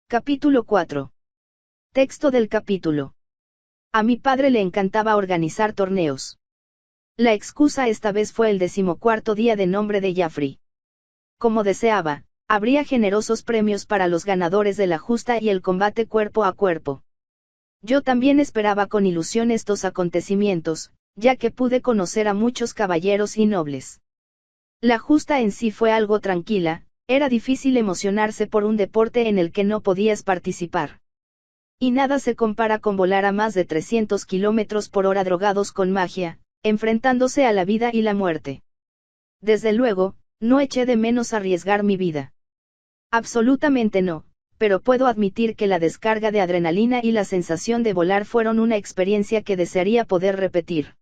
Capítulo 4. Texto del capítulo. A mi padre le encantaba organizar torneos. La excusa esta vez fue el 14º día de nombre de Jaffrey. Como deseaba, habría generosos premios para los ganadores de la justa y el combate cuerpo a cuerpo. Yo también esperaba con ilusión estos acontecimientos, ya que pude conocer a muchos caballeros y nobles. La justa en sí fue algo tranquila. Era difícil emocionarse por un deporte en el que no podías participar. Y nada se compara con volar a más de 300 kilómetros por hora drogados con magia, enfrentándose a la vida y la muerte. Desde luego, no eché de menos arriesgar mi vida. Absolutamente no, pero puedo admitir que la descarga de adrenalina y la sensación de volar fueron una experiencia que desearía poder repetir.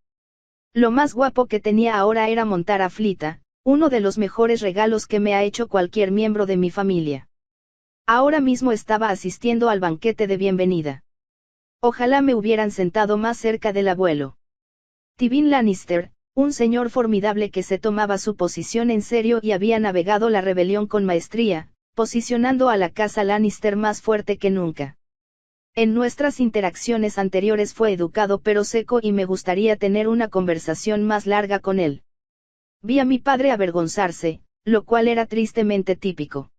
Lo más guapo que tenía ahora era montar a Flita, uno de los mejores regalos que me ha hecho cualquier miembro de mi familia. Ahora mismo estaba asistiendo al banquete de bienvenida. Ojalá me hubieran sentado más cerca del abuelo. Tywin Lannister, un señor formidable que se tomaba su posición en serio y había navegado la rebelión con maestría, posicionando a la casa Lannister más fuerte que nunca. En nuestras interacciones anteriores fue educado pero seco y me gustaría tener una conversación más larga con él. Vi a mi padre avergonzarse, lo cual era tristemente típico.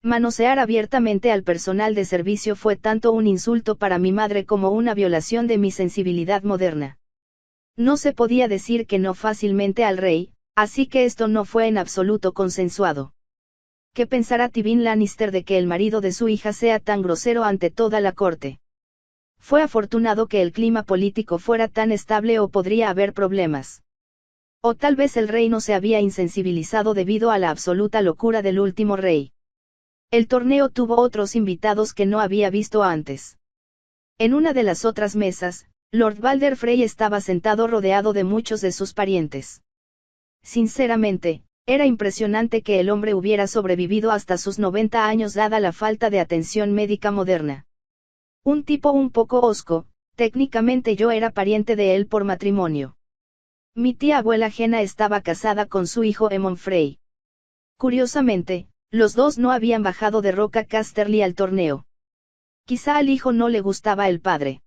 Manosear abiertamente al personal de servicio fue tanto un insulto para mi madre como una violación de mi sensibilidad moderna. No se podía decir que no fácilmente al rey, así que esto no fue en absoluto consensuado. ¿Qué pensará Tywin Lannister de que el marido de su hija sea tan grosero ante toda la corte? Fue afortunado que el clima político fuera tan estable o podría haber problemas. O tal vez el reino se había insensibilizado debido a la absoluta locura del último rey. El torneo tuvo otros invitados que no había visto antes. En una de las otras mesas, Lord Balder Frey estaba sentado rodeado de muchos de sus parientes. Sinceramente, era impresionante que el hombre hubiera sobrevivido hasta sus 90 años dada la falta de atención médica moderna. Un tipo un poco hosco, técnicamente yo era pariente de él por matrimonio. Mi tía abuela Jenna estaba casada con su hijo Aemon Frey. Curiosamente, los dos no habían bajado de Roca Casterly al torneo. Quizá al hijo no le gustaba el padre.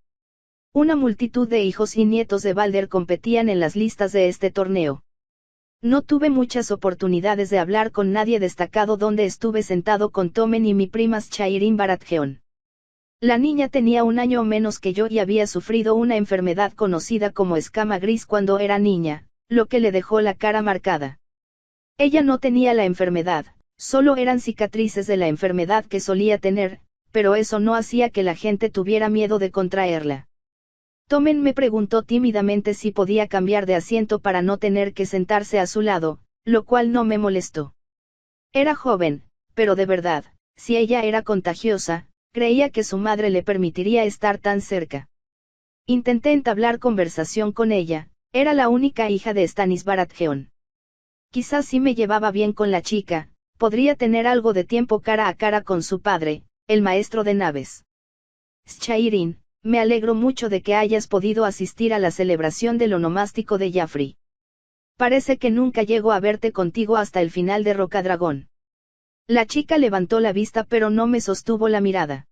Una multitud de hijos y nietos de Balder competían en las listas de este torneo. No tuve muchas oportunidades de hablar con nadie destacado donde estuve sentado con Tommen y mi prima Shairin Baratheon. La niña tenía 1 año menos que yo y había sufrido una enfermedad conocida como escama gris cuando era niña, lo que le dejó la cara marcada. Ella no tenía la enfermedad, solo eran cicatrices de la enfermedad que solía tener, pero eso no hacía que la gente tuviera miedo de contraerla. Tommen me preguntó tímidamente si podía cambiar de asiento para no tener que sentarse a su lado, lo cual no me molestó. Era joven, pero de verdad, si ella era contagiosa, creía que su madre le permitiría estar tan cerca. Intenté entablar conversación con ella, era la única hija de Stannis Baratheon. Quizás si me llevaba bien con la chica, podría tener algo de tiempo cara a cara con su padre, el maestro de naves. Shairin, me alegro mucho de que hayas podido asistir a la celebración del onomástico de Jaffrey. Parece que nunca llego a verte contigo hasta el final de Rocadragón. La chica levantó la vista pero no me sostuvo la mirada.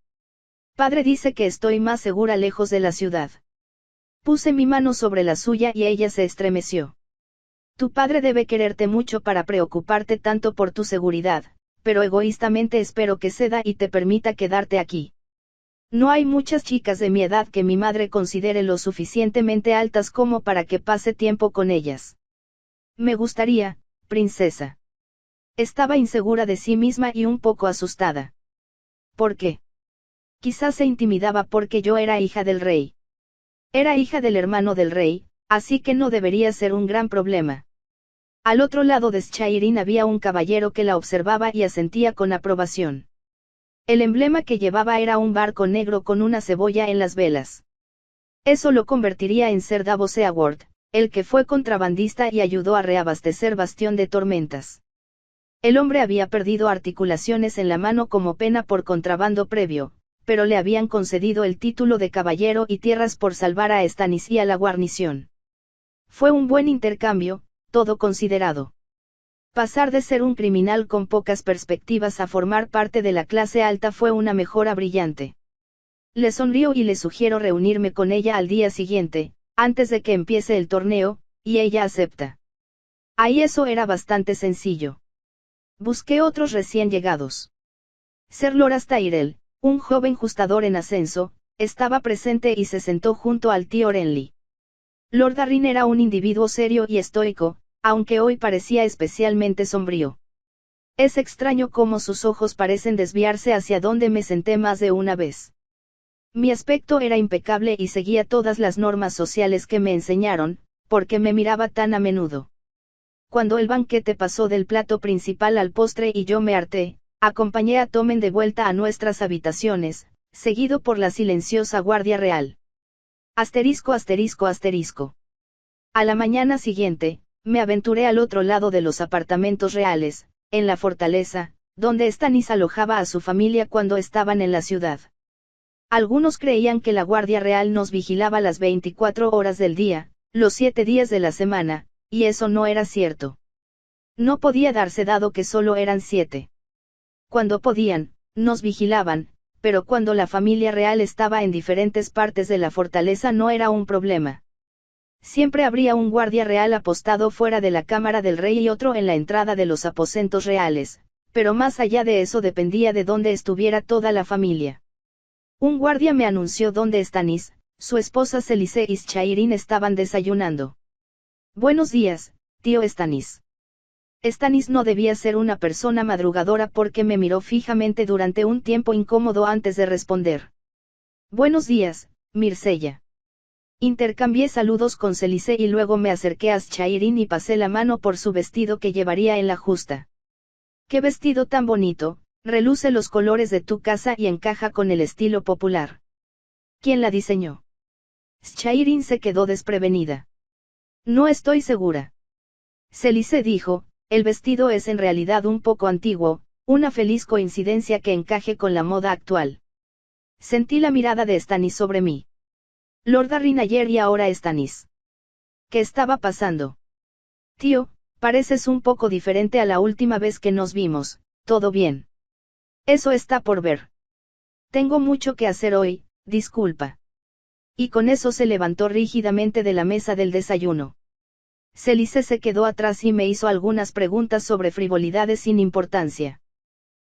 Padre dice que estoy más segura lejos de la ciudad. Puse mi mano sobre la suya y ella se estremeció. Tu padre debe quererte mucho para preocuparte tanto por tu seguridad, pero egoístamente espero que ceda y te permita quedarte aquí. No hay muchas chicas de mi edad que mi madre considere lo suficientemente altas como para que pase tiempo con ellas. Me gustaría, princesa. Estaba insegura de sí misma y un poco asustada. ¿Por qué? Quizás se intimidaba porque yo era hija del rey. Era hija del hermano del rey, así que no debería ser un gran problema. Al otro lado de Shairin había un caballero que la observaba y asentía con aprobación. El emblema que llevaba era un barco negro con una cebolla en las velas. Eso lo convertiría en Ser Davos Seaworth, el que fue contrabandista y ayudó a reabastecer Bastión de Tormentas. El hombre había perdido articulaciones en la mano como pena por contrabando previo, pero le habían concedido el título de caballero y tierras por salvar a Stannis y a la guarnición. Fue un buen intercambio, todo considerado. Pasar de ser un criminal con pocas perspectivas a formar parte de la clase alta fue una mejora brillante. Le sonrío y le sugiero reunirme con ella al día siguiente, antes de que empiece el torneo, y ella acepta. Ahí eso era bastante sencillo. Busqué otros recién llegados. Sir Loras Tyrell, un joven justador en ascenso, estaba presente y se sentó junto al tío Renly. Lord Arryn era un individuo serio y estoico, aunque hoy parecía especialmente sombrío. Es extraño cómo sus ojos parecen desviarse hacia donde me senté más de una vez. Mi aspecto era impecable y seguía todas las normas sociales que me enseñaron, porque me miraba tan a menudo. Cuando el banquete pasó del plato principal al postre y yo me harté, acompañé a Tommen de vuelta a nuestras habitaciones, seguido por la silenciosa guardia real. Asterisco asterisco asterisco. A la mañana siguiente, me aventuré al otro lado de los apartamentos reales, en la fortaleza, donde Stannis alojaba a su familia cuando estaban en la ciudad. Algunos creían que la Guardia Real nos vigilaba las 24 horas del día, los 7 días de la semana, y eso no era cierto. No podía darse dado que solo eran 7. Cuando podían, nos vigilaban, pero cuando la familia real estaba en diferentes partes de la fortaleza no era un problema. Siempre habría un guardia real apostado fuera de la cámara del rey y otro en la entrada de los aposentos reales, pero más allá de eso dependía de dónde estuviera toda la familia. Un guardia me anunció dónde Stannis, su esposa Selyse y Shairin estaban desayunando. Buenos días, tío Stannis. Stannis no debía ser una persona madrugadora porque me miró fijamente durante un tiempo incómodo antes de responder. Buenos días, Myrcella. Intercambié saludos con Selyse y luego me acerqué a Shairin y pasé la mano por su vestido que llevaría en la justa. ¡Qué vestido tan bonito! Reluce los colores de tu casa y encaja con el estilo popular. ¿Quién la diseñó? Shairin se quedó desprevenida. No estoy segura. Selyse dijo, el vestido es en realidad un poco antiguo, una feliz coincidencia que encaje con la moda actual. Sentí la mirada de Stannis sobre mí. Lord Arryn ayer y ahora Stannis. ¿Qué estaba pasando? Tío, pareces un poco diferente a la última vez que nos vimos, ¿todo bien? Eso está por ver. Tengo mucho que hacer hoy, disculpa. Y con eso se levantó rígidamente de la mesa del desayuno. Selyse se quedó atrás y me hizo algunas preguntas sobre frivolidades sin importancia.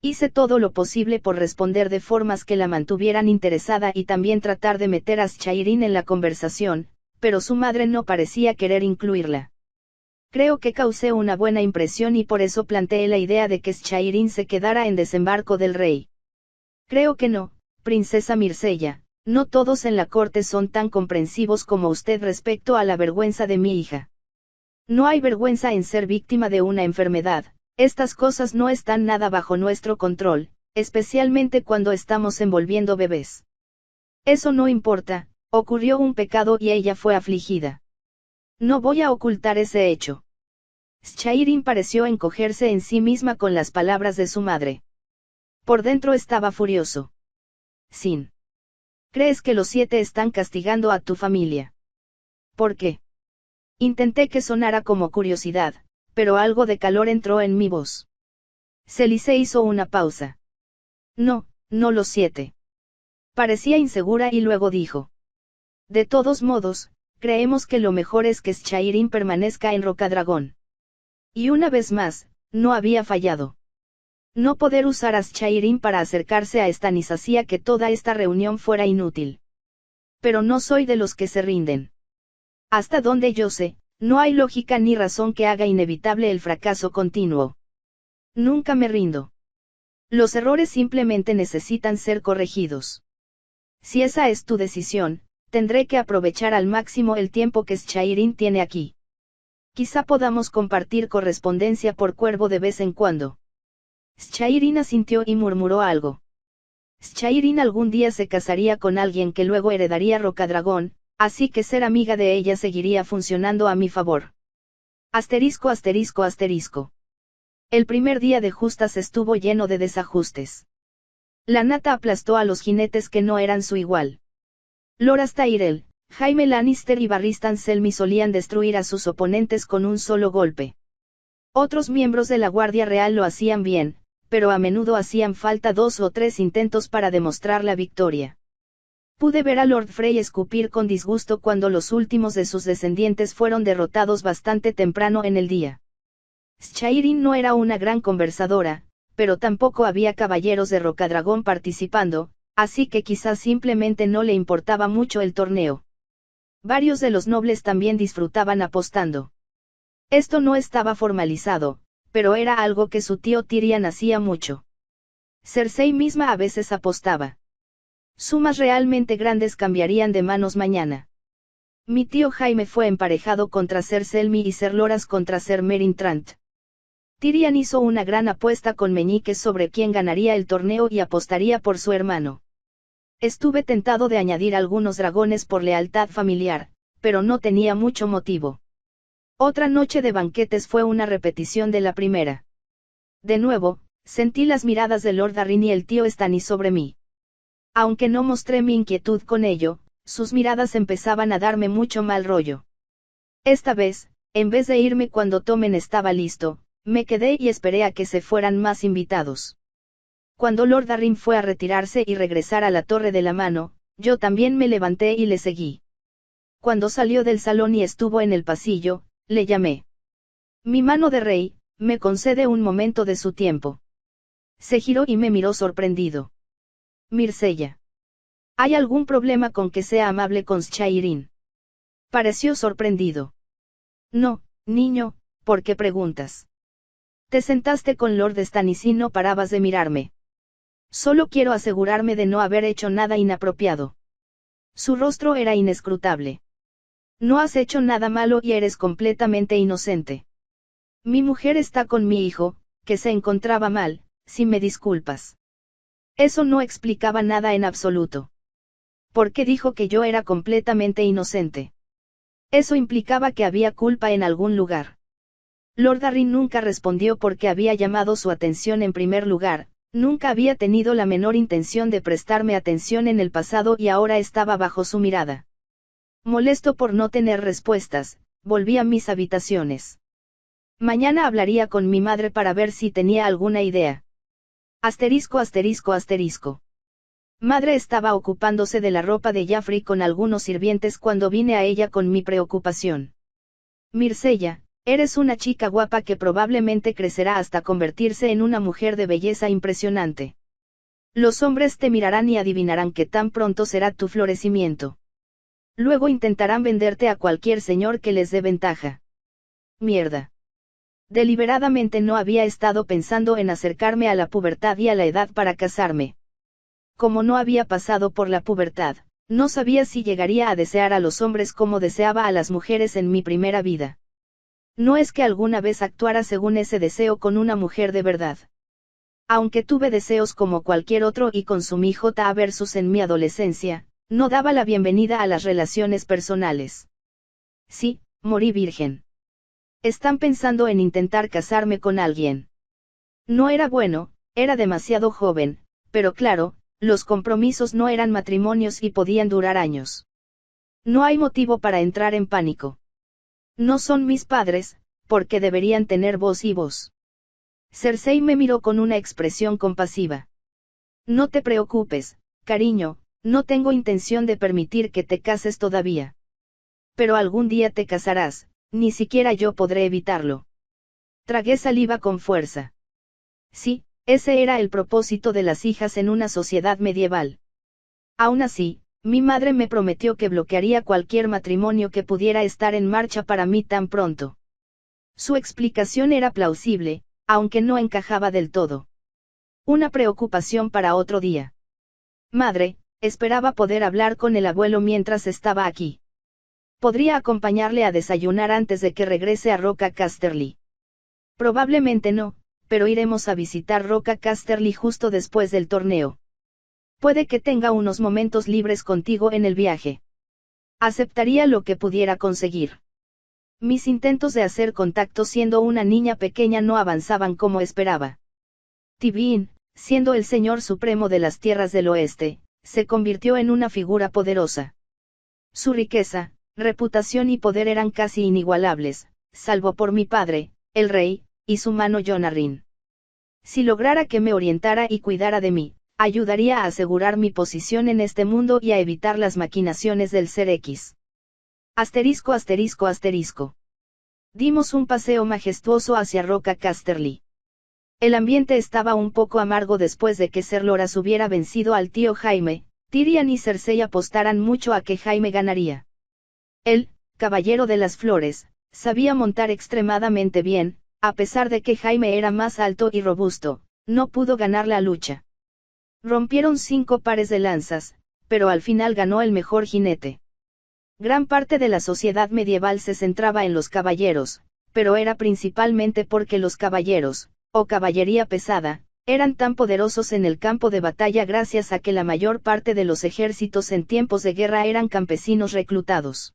Hice todo lo posible por responder de formas que la mantuvieran interesada y también tratar de meter a Shairin en la conversación, pero su madre no parecía querer incluirla. Creo que causé una buena impresión y por eso planteé la idea de que Shairin se quedara en Desembarco del Rey. Creo que no, princesa Myrcella, no todos en la corte son tan comprensivos como usted respecto a la vergüenza de mi hija. No hay vergüenza en ser víctima de una enfermedad, estas cosas no están nada bajo nuestro control, especialmente cuando estamos envolviendo bebés. Eso no importa, ocurrió un pecado y ella fue afligida. No voy a ocultar ese hecho. Shairin pareció encogerse en sí misma con las palabras de su madre. Por dentro estaba furioso. Sin. ¿Crees que los 7 están castigando a tu familia? ¿Por qué? Intenté que sonara como curiosidad, pero algo de calor entró en mi voz. Selyse hizo una pausa. No, no los 7. Parecía insegura y luego dijo. De todos modos, creemos que lo mejor es que Shairin permanezca en Rocadragón. Y una vez más, no había fallado. No poder usar a Shairin para acercarse a Stannis hacía que toda esta reunión fuera inútil. Pero no soy de los que se rinden. Hasta donde yo sé, no hay lógica ni razón que haga inevitable el fracaso continuo. Nunca me rindo. Los errores simplemente necesitan ser corregidos. Si esa es tu decisión, tendré que aprovechar al máximo el tiempo que Shairin tiene aquí. Quizá podamos compartir correspondencia por cuervo de vez en cuando. Shairin asintió y murmuró algo. Shairin algún día se casaría con alguien que luego heredaría Rocadragón, así que ser amiga de ella seguiría funcionando a mi favor. Asterisco asterisco asterisco. El primer día de justas estuvo lleno de desajustes. La nata aplastó a los jinetes que no eran su igual. Loras Tyrell, Jaime Lannister y Barristan Selmy solían destruir a sus oponentes con un solo golpe. Otros miembros de la Guardia Real lo hacían bien, pero a menudo hacían falta 2 o 3 intentos para demostrar la victoria. Pude ver a Lord Frey escupir con disgusto cuando los últimos de sus descendientes fueron derrotados bastante temprano en el día. Shairin no era una gran conversadora, pero tampoco había caballeros de Rocadragón participando, así que quizás simplemente no le importaba mucho el torneo. Varios de los nobles también disfrutaban apostando. Esto no estaba formalizado, pero era algo que su tío Tyrion hacía mucho. Cersei misma a veces apostaba. Sumas realmente grandes cambiarían de manos mañana. Mi tío Jaime fue emparejado contra Ser Selmy y Ser Loras contra Ser Meryn Trant. Tyrion hizo una gran apuesta con Meñique sobre quién ganaría el torneo y apostaría por su hermano. Estuve tentado de añadir algunos dragones por lealtad familiar, pero no tenía mucho motivo. Otra noche de banquetes fue una repetición de la primera. De nuevo, sentí las miradas de Lord Arryn y el tío Stannis sobre mí. Aunque no mostré mi inquietud con ello, sus miradas empezaban a darme mucho mal rollo. Esta vez, en vez de irme cuando Tommen estaba listo, me quedé y esperé a que se fueran más invitados. Cuando Lord Arryn fue a retirarse y regresar a la Torre de la Mano, yo también me levanté y le seguí. Cuando salió del salón y estuvo en el pasillo, le llamé. Mi mano de rey, me concede un momento de su tiempo. Se giró y me miró sorprendido. Myrcella. ¿Hay algún problema con que sea amable con Shairin? Pareció sorprendido. No, niño, ¿por qué preguntas? Te sentaste con Lord Stannis y no parabas de mirarme. Solo quiero asegurarme de no haber hecho nada inapropiado. Su rostro era inescrutable. No has hecho nada malo y eres completamente inocente. Mi mujer está con mi hijo, que se encontraba mal, si me disculpas. Eso no explicaba nada en absoluto. ¿Por qué dijo que yo era completamente inocente? Eso implicaba que había culpa en algún lugar. Lord Arryn nunca respondió porque había llamado su atención en primer lugar, nunca había tenido la menor intención de prestarme atención en el pasado y ahora estaba bajo su mirada. Molesto por no tener respuestas, volví a mis habitaciones. Mañana hablaría con mi madre para ver si tenía alguna idea. Asterisco asterisco asterisco. Madre estaba ocupándose de la ropa de Joffrey con algunos sirvientes cuando vine a ella con mi preocupación. Myrcella, eres una chica guapa que probablemente crecerá hasta convertirse en una mujer de belleza impresionante. Los hombres te mirarán y adivinarán que tan pronto será tu florecimiento. Luego intentarán venderte a cualquier señor que les dé ventaja. Mierda. Deliberadamente no había estado pensando en acercarme a la pubertad y a la edad para casarme. Como no había pasado por la pubertad, no sabía si llegaría a desear a los hombres como deseaba a las mujeres en mi primera vida. No es que alguna vez actuara según ese deseo con una mujer de verdad. Aunque tuve deseos como cualquier otro y consumí J.A. versus en mi adolescencia, no daba la bienvenida a las relaciones personales. Sí, morí virgen. Están pensando en intentar casarme con alguien. No era bueno, era demasiado joven, pero claro, los compromisos no eran matrimonios y podían durar años. No hay motivo para entrar en pánico. No son mis padres, porque deberían tener voz y voz. Cersei me miró con una expresión compasiva. No te preocupes, cariño, no tengo intención de permitir que te cases todavía. Pero algún día te casarás, ni siquiera yo podré evitarlo. Tragué saliva con fuerza. Sí, ese era el propósito de las hijas en una sociedad medieval. Aún así, mi madre me prometió que bloquearía cualquier matrimonio que pudiera estar en marcha para mí tan pronto. Su explicación era plausible, aunque no encajaba del todo. Una preocupación para otro día. Madre, esperaba poder hablar con el abuelo mientras estaba aquí. Podría acompañarle a desayunar antes de que regrese a Roca Casterly. Probablemente no, pero iremos a visitar Roca Casterly justo después del torneo. Puede que tenga unos momentos libres contigo en el viaje. Aceptaría lo que pudiera conseguir. Mis intentos de hacer contacto siendo una niña pequeña no avanzaban como esperaba. Tywin, siendo el señor supremo de las tierras del oeste, se convirtió en una figura poderosa. Su riqueza, reputación y poder eran casi inigualables, salvo por mi padre, el rey, y su mano Jonarrin. Si lograra que me orientara y cuidara de mí, ayudaría a asegurar mi posición en este mundo y a evitar las maquinaciones del Ser X. Asterisco asterisco asterisco. Dimos un paseo majestuoso hacia Roca Casterly. El ambiente estaba un poco amargo después de que Ser Loras hubiera vencido al tío Jaime. Tyrion y Cersei apostaran mucho a que Jaime ganaría. Él, caballero de las flores, sabía montar extremadamente bien, a pesar de que Jaime era más alto y robusto, no pudo ganar la lucha. Rompieron 5 pares de lanzas, pero al final ganó el mejor jinete. Gran parte de la sociedad medieval se centraba en los caballeros, pero era principalmente porque los caballeros, o caballería pesada, eran tan poderosos en el campo de batalla gracias a que la mayor parte de los ejércitos en tiempos de guerra eran campesinos reclutados.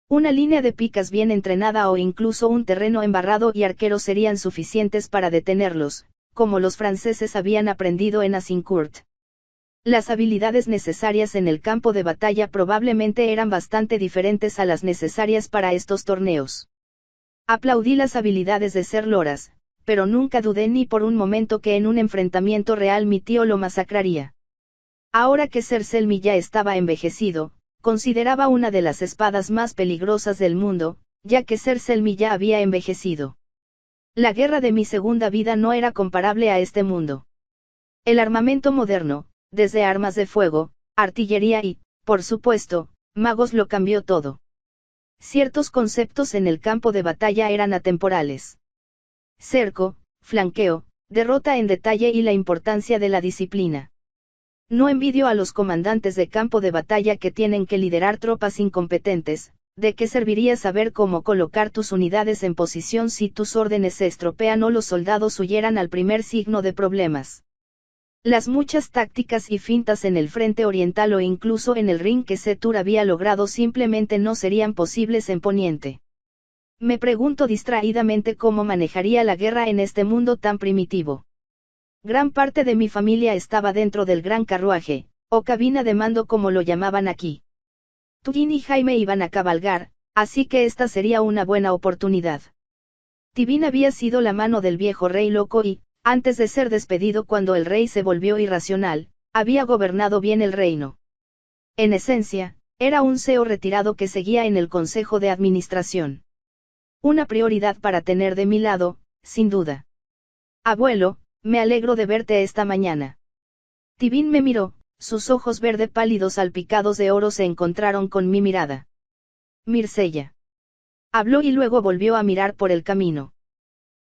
Una línea de picas bien entrenada o incluso un terreno embarrado y arqueros serían suficientes para detenerlos, como los franceses habían aprendido en Azincourt. Las habilidades necesarias en el campo de batalla probablemente eran bastante diferentes a las necesarias para estos torneos. Aplaudí las habilidades de Ser Loras, pero nunca dudé ni por un momento que en un enfrentamiento real mi tío lo masacraría. Ahora que Ser Selmy ya estaba envejecido, consideraba una de las espadas más peligrosas del mundo, ya que Ser Selmy ya había envejecido. La guerra de mi segunda vida no era comparable a este mundo. El armamento moderno, desde armas de fuego, artillería y, por supuesto, magos lo cambió todo. Ciertos conceptos en el campo de batalla eran atemporales. Cerco, flanqueo, derrota en detalle y la importancia de la disciplina. No envidio a los comandantes de campo de batalla que tienen que liderar tropas incompetentes. ¿De qué serviría saber cómo colocar tus unidades en posición si tus órdenes se estropean o los soldados huyeran al primer signo de problemas? Las muchas tácticas y fintas en el frente oriental o incluso en el ring que Setur había logrado simplemente no serían posibles en Poniente. Me pregunto distraídamente cómo manejaría la guerra en este mundo tan primitivo. Gran parte de mi familia estaba dentro del gran carruaje, o cabina de mando como lo llamaban aquí. Tywin y Jaime iban a cabalgar, así que esta sería una buena oportunidad. Tywin había sido la mano del viejo rey loco y, antes de ser despedido cuando el rey se volvió irracional, había gobernado bien el reino. En esencia, era un CEO retirado que seguía en el consejo de administración. Una prioridad para tener de mi lado, sin duda. Abuelo, me alegro de verte esta mañana. Tywin me miró, sus ojos verde pálidos salpicados de oro se encontraron con mi mirada. Myrcella. Habló y luego volvió a mirar por el camino.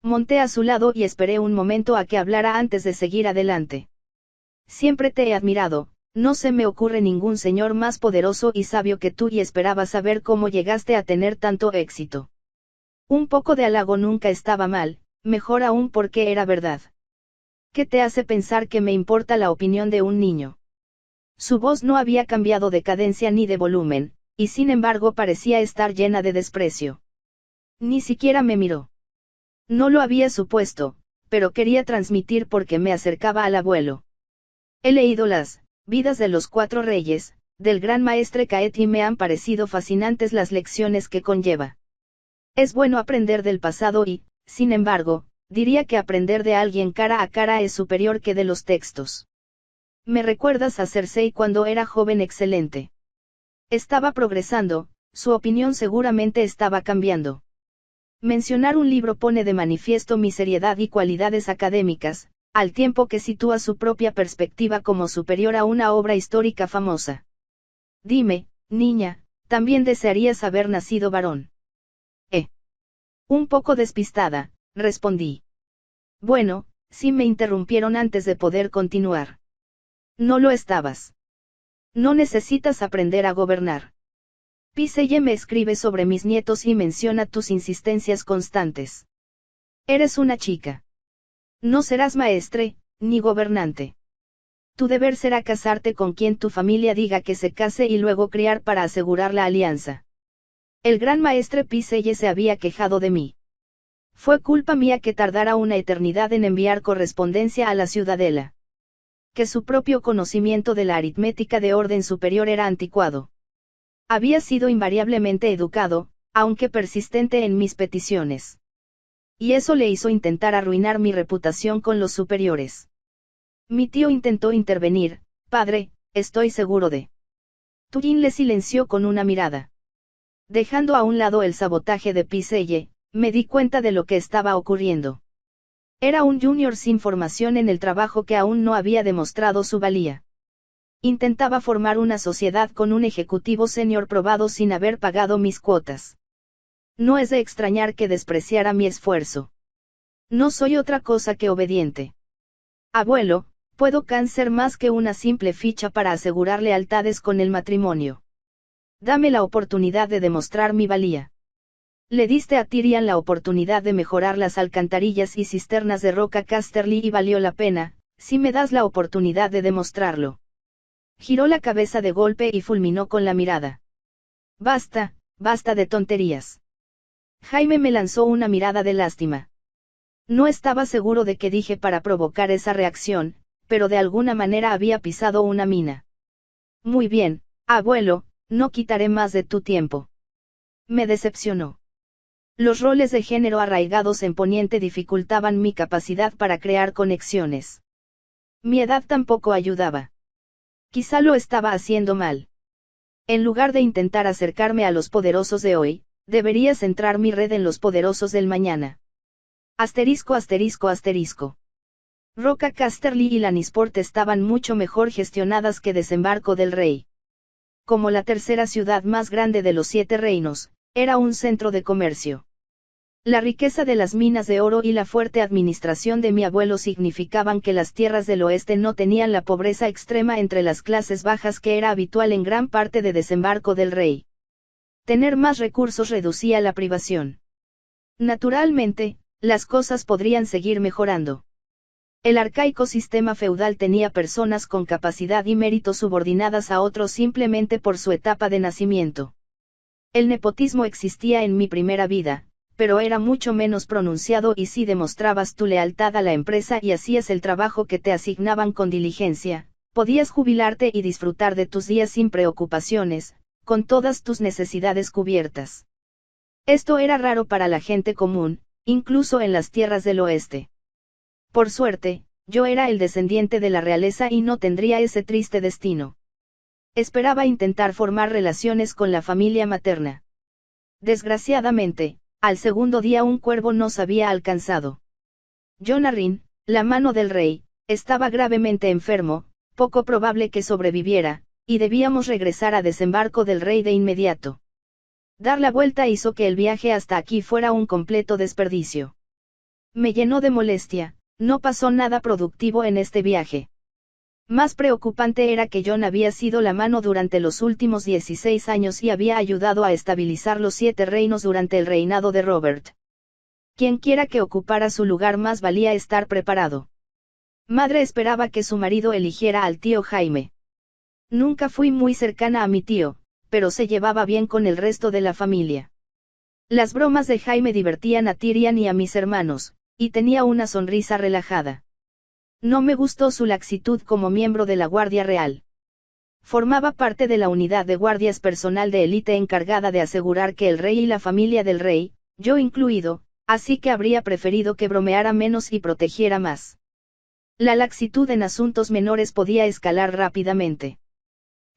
Monté a su lado y esperé un momento a que hablara antes de seguir adelante. Siempre te he admirado, no se me ocurre ningún señor más poderoso y sabio que tú y esperaba saber cómo llegaste a tener tanto éxito. Un poco de halago nunca estaba mal, mejor aún porque era verdad. ¿Qué te hace pensar que me importa la opinión de un niño? Su voz no había cambiado de cadencia ni de volumen, y sin embargo parecía estar llena de desprecio. Ni siquiera me miró. No lo había supuesto, pero quería transmitir porque me acercaba al abuelo. He leído las vidas de los 4 reyes, del gran maestre Caet y me han parecido fascinantes las lecciones que conlleva. Es bueno aprender del pasado y, sin embargo, diría que aprender de alguien cara a cara es superior que de los textos. Me recuerdas a Cersei cuando era joven excelente. Estaba progresando, su opinión seguramente estaba cambiando. Mencionar un libro pone de manifiesto mi seriedad y cualidades académicas, al tiempo que sitúa su propia perspectiva como superior a una obra histórica famosa. Dime, niña, ¿también desearías haber nacido varón? Un poco despistada, respondí. Bueno, sí me interrumpieron antes de poder continuar. No lo estabas. No necesitas aprender a gobernar. Piselle me escribe sobre mis nietos y menciona tus insistencias constantes. Eres una chica. No serás maestre, ni gobernante. Tu deber será casarte con quien tu familia diga que se case y luego criar para asegurar la alianza. El gran maestre Piselle se había quejado de mí. Fue culpa mía que tardara una eternidad en enviar correspondencia a la ciudadela. Que su propio conocimiento de la aritmética de orden superior era anticuado. Había sido invariablemente educado, aunque persistente en mis peticiones. y eso le hizo intentar arruinar mi reputación con los superiores. Mi tío intentó intervenir. Padre, estoy seguro de. Tuyin le silenció con una mirada. Dejando a un lado el sabotaje de Piselle, me di cuenta de lo que estaba ocurriendo. Era un junior sin formación en el trabajo que aún no había demostrado su valía. Intentaba formar una sociedad con un ejecutivo senior probado sin haber pagado mis cuotas. No es de extrañar que despreciara mi esfuerzo. No soy otra cosa que obediente. Abuelo, puedo ser más que una simple ficha para asegurar lealtades con el matrimonio. Dame la oportunidad de demostrar mi valía. Le diste a Tyrion la oportunidad de mejorar las alcantarillas y cisternas de Roca Casterly y valió la pena, si me das la oportunidad de demostrarlo. Giró la cabeza de golpe y fulminó con la mirada. Basta, basta de tonterías. Jaime me lanzó una mirada de lástima. No estaba seguro de qué dije para provocar esa reacción, pero de alguna manera había pisado una mina. Muy bien, abuelo, no quitaré más de tu tiempo. Me decepcionó. Los roles de género arraigados en Poniente dificultaban mi capacidad para crear conexiones. Mi edad tampoco ayudaba. Quizá lo estaba haciendo mal. En lugar de intentar acercarme a los poderosos de hoy, debería centrar mi red en los poderosos del mañana. Asterisco asterisco asterisco. Roca Casterly y Lannisport estaban mucho mejor gestionadas que Desembarco del Rey. Como la tercera ciudad más grande de los 7 reinos, era un centro de comercio. La riqueza de las minas de oro y la fuerte administración de mi abuelo significaban que las tierras del oeste no tenían la pobreza extrema entre las clases bajas que era habitual en gran parte de Desembarco del Rey. Tener más recursos reducía la privación. Naturalmente, las cosas podrían seguir mejorando. El arcaico sistema feudal tenía personas con capacidad y mérito subordinadas a otros simplemente por su etapa de nacimiento. El nepotismo existía en mi primera vida, pero era mucho menos pronunciado y si demostrabas tu lealtad a la empresa y hacías el trabajo que te asignaban con diligencia, podías jubilarte y disfrutar de tus días sin preocupaciones, con todas tus necesidades cubiertas. Esto era raro para la gente común, incluso en las tierras del oeste. Por suerte, yo era el descendiente de la realeza y no tendría ese triste destino. Esperaba intentar formar relaciones con la familia materna. Desgraciadamente, al segundo día un cuervo nos había alcanzado. Jon Arryn, la mano del rey, estaba gravemente enfermo, poco probable que sobreviviera, y debíamos regresar a Desembarco del Rey de inmediato. Dar la vuelta hizo que el viaje hasta aquí fuera un completo desperdicio. Me llenó de molestia, no pasó nada productivo en este viaje. Más preocupante era que Jon había sido la mano durante los últimos 16 años y había ayudado a estabilizar los 7 reinos durante el reinado de Robert. Quienquiera que ocupara su lugar más valía estar preparado. Madre esperaba que su marido eligiera al tío Jaime. Nunca fui muy cercana a mi tío, pero se llevaba bien con el resto de la familia. Las bromas de Jaime divertían a Tyrion y a mis hermanos, y tenía una sonrisa relajada. No me gustó su laxitud como miembro de la Guardia Real. Formaba parte de la unidad de guardias personal de élite encargada de asegurar que el rey y la familia del rey, yo incluido, así que habría preferido que bromeara menos y protegiera más. La laxitud en asuntos menores podía escalar rápidamente.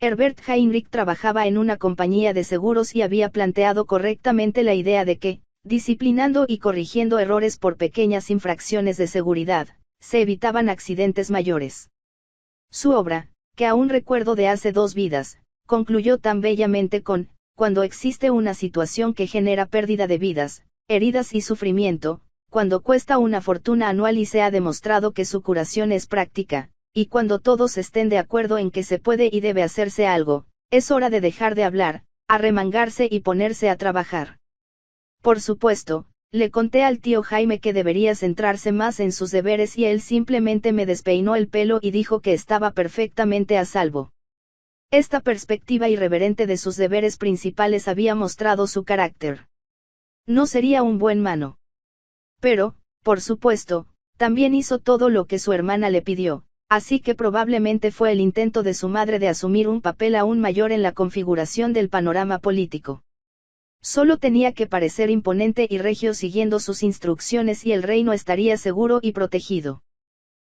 Herbert Heinrich trabajaba en una compañía de seguros y había planteado correctamente la idea de que, disciplinando y corrigiendo errores por pequeñas infracciones de seguridad, se evitaban accidentes mayores. Su obra, que aún recuerdo de hace 2 vidas, concluyó tan bellamente con, cuando existe una situación que genera pérdida de vidas, heridas y sufrimiento, cuando cuesta una fortuna anual y se ha demostrado que su curación es práctica, y cuando todos estén de acuerdo en que se puede y debe hacerse algo, es hora de dejar de hablar, arremangarse y ponerse a trabajar. Por supuesto, le conté al tío Jaime que debería centrarse más en sus deberes y él simplemente me despeinó el pelo y dijo que estaba perfectamente a salvo. Esta perspectiva irreverente de sus deberes principales había mostrado su carácter. No sería un buen mano. Pero, por supuesto, también hizo todo lo que su hermana le pidió, así que probablemente fue el intento de su madre de asumir un papel aún mayor en la configuración del panorama político. Solo tenía que parecer imponente y regio siguiendo sus instrucciones y el reino estaría seguro y protegido.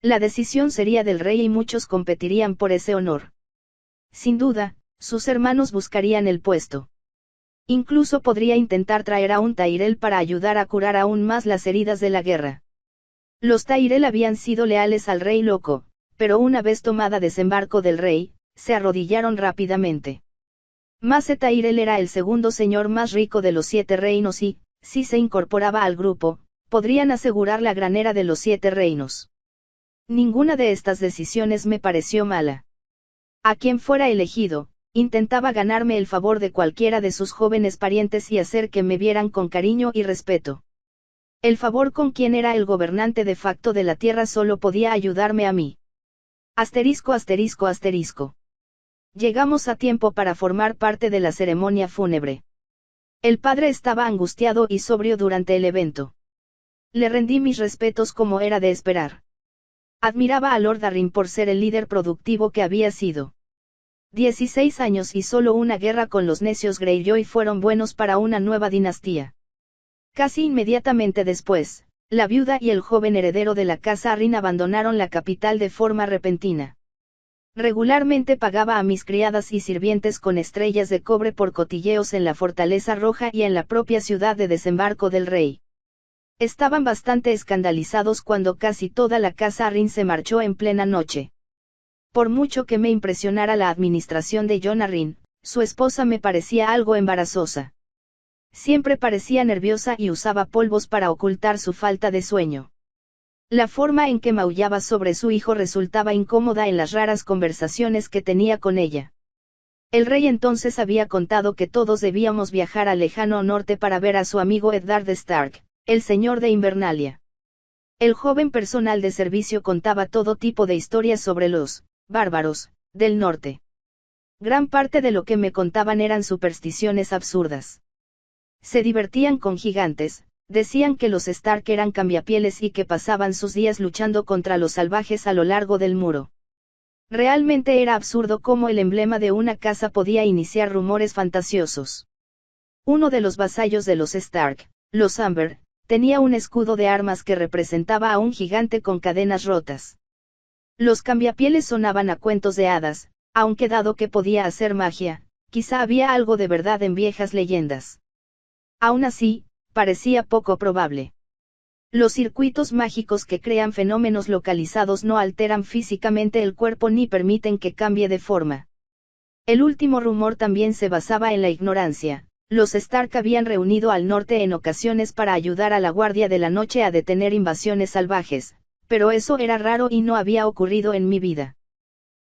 La decisión sería del rey y muchos competirían por ese honor. Sin duda, sus hermanos buscarían el puesto. Incluso podría intentar traer a un Tyrell para ayudar a curar aún más las heridas de la guerra. Los Tyrell habían sido leales al rey loco, pero una vez tomada desembarco del rey, se arrodillaron rápidamente. Mace Tyrell era el segundo señor más rico de los 7 reinos y, si se incorporaba al grupo, podrían asegurar la granera de los 7 reinos. Ninguna de estas decisiones me pareció mala. A quien fuera elegido, intentaba ganarme el favor de cualquiera de sus jóvenes parientes y hacer que me vieran con cariño y respeto. El favor con quien era el gobernante de facto de la tierra solo podía ayudarme a mí. Asterisco asterisco asterisco. Llegamos a tiempo para formar parte de la ceremonia fúnebre. El padre estaba angustiado y sobrio durante el evento. Le rendí mis respetos como era de esperar. Admiraba a Lord Arryn por ser el líder productivo que había sido. 16 años y solo una guerra con los necios Greyjoy fueron buenos para una nueva dinastía. Casi inmediatamente después, la viuda y el joven heredero de la casa Arryn abandonaron la capital de forma repentina. Regularmente pagaba a mis criadas y sirvientes con estrellas de cobre por cotilleos en la Fortaleza Roja y en la propia ciudad de desembarco del rey. Estaban bastante escandalizados cuando casi toda la casa Arryn se marchó en plena noche. Por mucho que me impresionara la administración de Jon Arryn, su esposa me parecía algo embarazosa. Siempre parecía nerviosa y usaba polvos para ocultar su falta de sueño. La forma en que maullaba sobre su hijo resultaba incómoda en las raras conversaciones que tenía con ella. El rey entonces había contado que todos debíamos viajar al lejano norte para ver a su amigo Eddard Stark, el señor de Invernalia. El joven personal de servicio contaba todo tipo de historias sobre los bárbaros del norte. Gran parte de lo que me contaban eran supersticiones absurdas. Se divertían con gigantes, decían que los Stark eran cambiapieles y que pasaban sus días luchando contra los salvajes a lo largo del muro. Realmente era absurdo cómo el emblema de una casa podía iniciar rumores fantasiosos. Uno de los vasallos de los Stark, los Amber, tenía un escudo de armas que representaba a un gigante con cadenas rotas. Los cambiapieles sonaban a cuentos de hadas, aunque dado que podía hacer magia, quizá había algo de verdad en viejas leyendas. Aún así, parecía poco probable. Los circuitos mágicos que crean fenómenos localizados no alteran físicamente el cuerpo ni permiten que cambie de forma. El último rumor también se basaba en la ignorancia. Los Stark habían reunido al norte en ocasiones para ayudar a la Guardia de la Noche a detener invasiones salvajes, pero eso era raro y no había ocurrido en mi vida.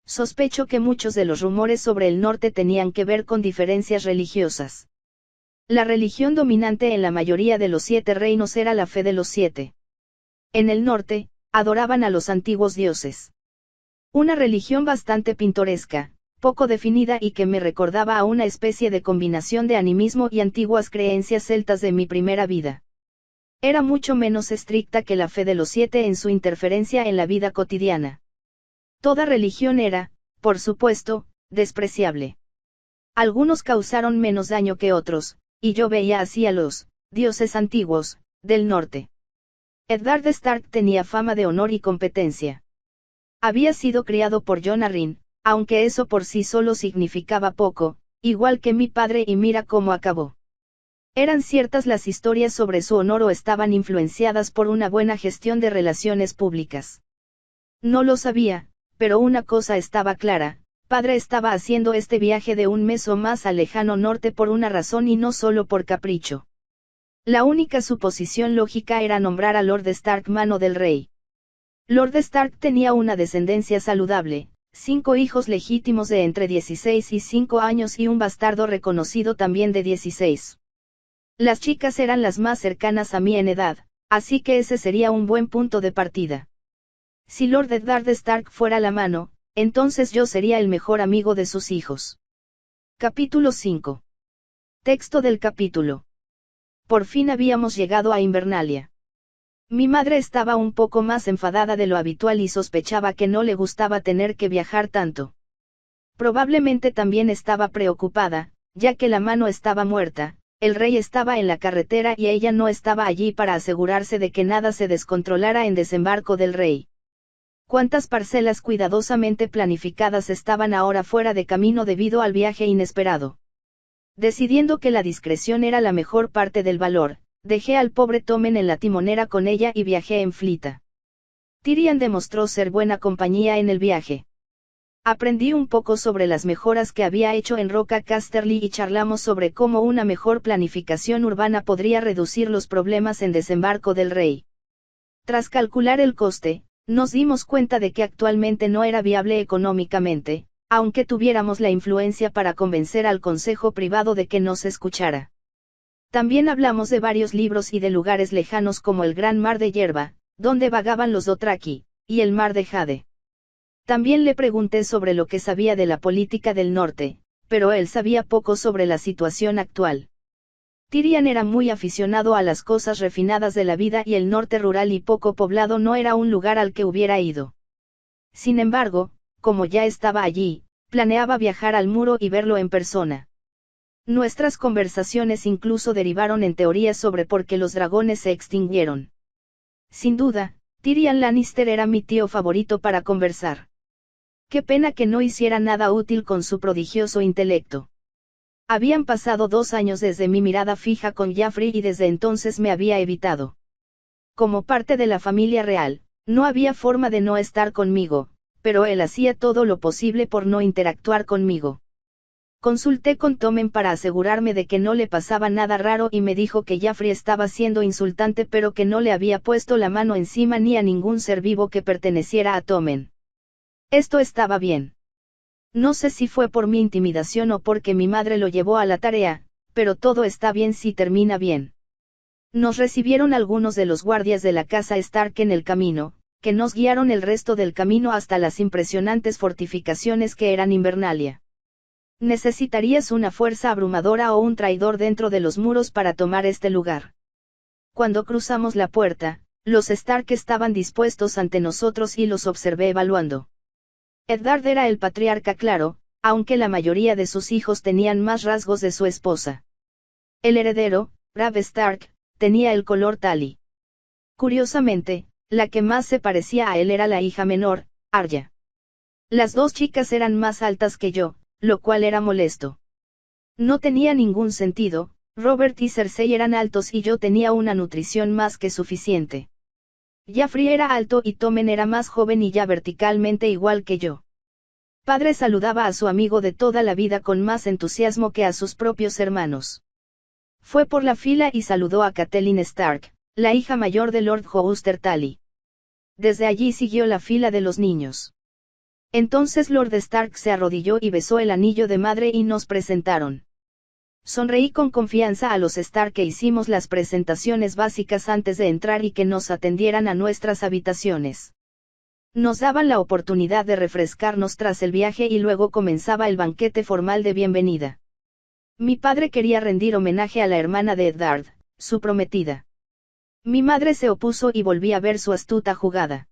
Sospecho que muchos de los rumores sobre el norte tenían que ver con diferencias religiosas. La religión dominante en la mayoría de los 7 reinos era la fe de los 7. En el norte, adoraban a los antiguos dioses. Una religión bastante pintoresca, poco definida y que me recordaba a una especie de combinación de animismo y antiguas creencias celtas de mi primera vida. Era mucho menos estricta que la fe de los 7 en su interferencia en la vida cotidiana. Toda religión era, por supuesto, despreciable. Algunos causaron menos daño que otros, y yo veía así a los dioses antiguos del norte. Eddard Stark tenía fama de honor y competencia. Había sido criado por Jon Arryn, aunque eso por sí solo significaba poco, igual que mi padre y mira cómo acabó. ¿Eran ciertas las historias sobre su honor o estaban influenciadas por una buena gestión de relaciones públicas? No lo sabía, pero una cosa estaba clara. Padre estaba haciendo este viaje de un mes o más al lejano norte por una razón y no solo por capricho. La única suposición lógica era nombrar a Lord Stark mano del rey. Lord Stark tenía una descendencia saludable, 5 hijos legítimos de entre 16 y 5 años y un bastardo reconocido también de 16. Las chicas eran las más cercanas a mí en edad, así que ese sería un buen punto de partida. Si Lord Eddard Stark fuera la mano, entonces yo sería el mejor amigo de sus hijos. Capítulo 5. Texto del capítulo. Por fin habíamos llegado a Invernalia. Mi madre estaba un poco más enfadada de lo habitual y sospechaba que no le gustaba tener que viajar tanto. Probablemente también estaba preocupada, ya que la mano estaba muerta, El rey estaba en la carretera y ella no estaba allí para asegurarse de que nada se descontrolara en desembarco del rey. ¿Cuántas parcelas cuidadosamente planificadas estaban ahora fuera de camino debido al viaje inesperado? Decidiendo que la discreción era la mejor parte del valor, dejé al pobre Tommen en la timonera con ella y viajé en Flita. Tyrion demostró ser buena compañía en el viaje. Aprendí un poco sobre las mejoras que había hecho en Roca Casterly y charlamos sobre cómo una mejor planificación urbana podría reducir los problemas en desembarco del rey. Tras calcular el coste, nos dimos cuenta de que actualmente no era viable económicamente, aunque tuviéramos la influencia para convencer al consejo privado de que nos escuchara. También hablamos de varios libros y de lugares lejanos como el Gran Mar de Hierba, donde vagaban los Dothraki, y el Mar de Jade. También le pregunté sobre lo que sabía de la política del norte, pero él sabía poco sobre la situación actual. Tyrion era muy aficionado a las cosas refinadas de la vida y el norte rural y poco poblado no era un lugar al que hubiera ido. Sin embargo, como ya estaba allí, planeaba viajar al muro y verlo en persona. Nuestras conversaciones incluso derivaron en teorías sobre por qué los dragones se extinguieron. Sin duda, Tyrion Lannister era mi tío favorito para conversar. Qué pena que no hiciera nada útil con su prodigioso intelecto. Habían pasado 2 años desde mi mirada fija con Joffrey y desde entonces me había evitado. Como parte de la familia real, no había forma de no estar conmigo, pero él hacía todo lo posible por no interactuar conmigo. Consulté con Tommen para asegurarme de que no le pasaba nada raro y me dijo que Joffrey estaba siendo insultante pero que no le había puesto la mano encima ni a ningún ser vivo que perteneciera a Tommen. Esto estaba bien. No sé si fue por mi intimidación o porque mi madre lo llevó a la tarea, pero todo está bien si termina bien. Nos recibieron algunos de los guardias de la casa Stark en el camino, que nos guiaron el resto del camino hasta las impresionantes fortificaciones que eran Invernalia. Necesitarías una fuerza abrumadora o un traidor dentro de los muros para tomar este lugar. Cuando cruzamos la puerta, los Stark estaban dispuestos ante nosotros y los observé evaluando. Eddard era el patriarca claro, aunque la mayoría de sus hijos tenían más rasgos de su esposa. El heredero, Robb Stark, tenía el color Tali. Curiosamente, la que más se parecía a él era la hija menor, Arya. Las dos chicas eran más altas que yo, lo cual era molesto. No tenía ningún sentido, Robert y Cersei eran altos y yo tenía una nutrición más que suficiente. Joffrey era alto y Tommen era más joven y ya verticalmente igual que yo. Padre saludaba a su amigo de toda la vida con más entusiasmo que a sus propios hermanos. Fue por la fila y saludó a Catelyn Stark, la hija mayor de Lord Hoster Tully. Desde allí siguió la fila de los niños. Entonces Lord Stark se arrodilló y besó el anillo de madre y nos presentaron. Sonreí con confianza a los Stark e hicimos las presentaciones básicas antes de entrar y que nos atendieran a nuestras habitaciones. Nos daban la oportunidad de refrescarnos tras el viaje y luego comenzaba el banquete formal de bienvenida. Mi padre quería rendir homenaje a la hermana de Eddard, su prometida. Mi madre se opuso y volví a ver su astuta jugada.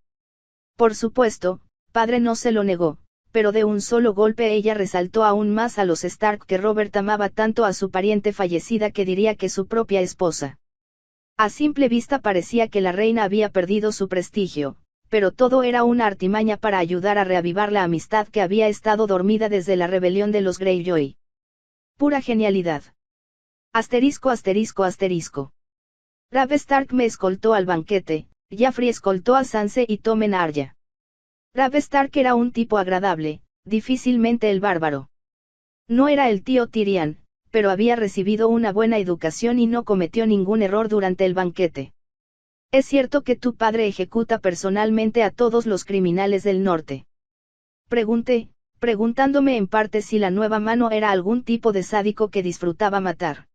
Por supuesto, padre no se lo negó, pero de un solo golpe ella resaltó aún más a los Stark que Robert amaba tanto a su pariente fallecida que diría que su propia esposa. A simple vista parecía que la reina había perdido su prestigio, pero todo era una artimaña para ayudar a reavivar la amistad que había estado dormida desde la rebelión de los Greyjoy. Pura genialidad. Asterisco asterisco asterisco. Robb Stark me escoltó al banquete, Joffrey escoltó a Sansa y Tommen a Arya. Robb Stark era un tipo agradable, difícilmente el bárbaro. No era el tío Tyrion, pero había recibido una buena educación y no cometió ningún error durante el banquete. ¿Es cierto que tu padre ejecuta personalmente a todos los criminales del norte? Pregunté, preguntándome en parte si la nueva mano era algún tipo de sádico que disfrutaba matar.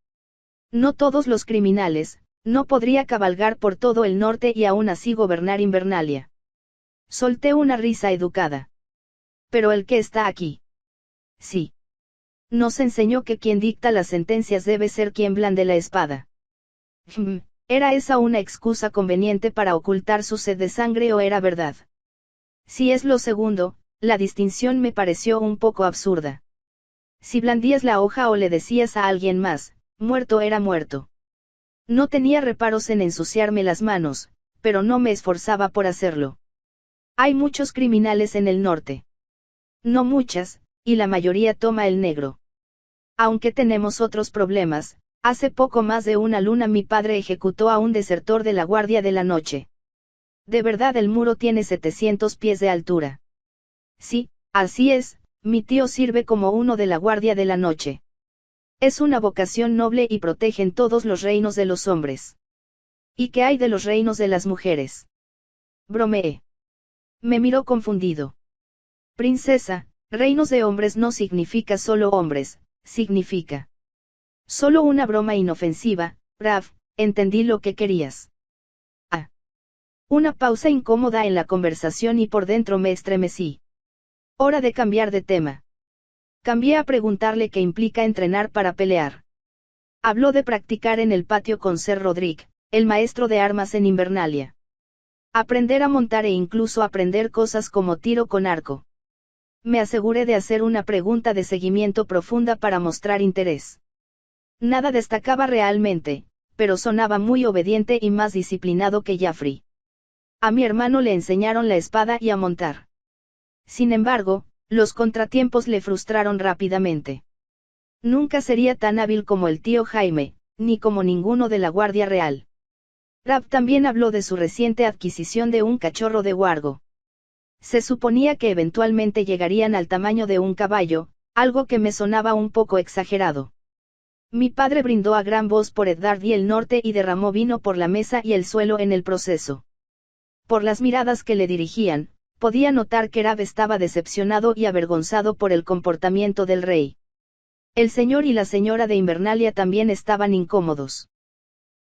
No todos los criminales, no podría cabalgar por todo el norte y aún así gobernar Invernalia. Solté una risa educada. Pero el que está aquí. Sí. Nos enseñó que quien dicta las sentencias debe ser quien blande la espada. ¿Era esa una excusa conveniente para ocultar su sed de sangre o era verdad? Si es lo segundo, la distinción me pareció un poco absurda. Si blandías la hoja o le decías a alguien más, muerto era muerto. No tenía reparos en ensuciarme las manos, pero no me esforzaba por hacerlo. Hay muchos criminales en el norte. No muchas, y la mayoría toma el negro. Aunque tenemos otros problemas, hace poco más de una luna mi padre ejecutó a un desertor de la Guardia de la Noche. De verdad el muro tiene 700 pies de altura. Sí, así es, mi tío sirve como uno de la Guardia de la Noche. Es una vocación noble y protegen todos los reinos de los hombres. ¿Y qué hay de los reinos de las mujeres? Bromeé. Me miró confundido. Princesa, reinos de hombres no significa solo hombres, significa. Solo una broma inofensiva, Raf, entendí lo que querías. Ah. Una pausa incómoda en la conversación y por dentro me estremecí. Hora de cambiar de tema. Cambié a preguntarle qué implica entrenar para pelear. Habló de practicar en el patio con Ser Roderick, el maestro de armas en Invernalia. Aprender a montar e incluso aprender cosas como tiro con arco. Me aseguré de hacer una pregunta de seguimiento profunda para mostrar interés. Nada destacaba realmente, pero sonaba muy obediente y más disciplinado que Jaffrey. A mi hermano le enseñaron la espada y a montar. Sin embargo, los contratiempos le frustraron rápidamente. Nunca sería tan hábil como el tío Jaime, ni como ninguno de la Guardia Real. Rab también habló de su reciente adquisición de un cachorro de wargo. Se suponía que eventualmente llegarían al tamaño de un caballo, algo que me sonaba un poco exagerado. Mi padre brindó a gran voz por Eddard y el norte y derramó vino por la mesa y el suelo en el proceso. Por las miradas que le dirigían, podía notar que Rab estaba decepcionado y avergonzado por el comportamiento del rey. El señor y la señora de Invernalia también estaban incómodos.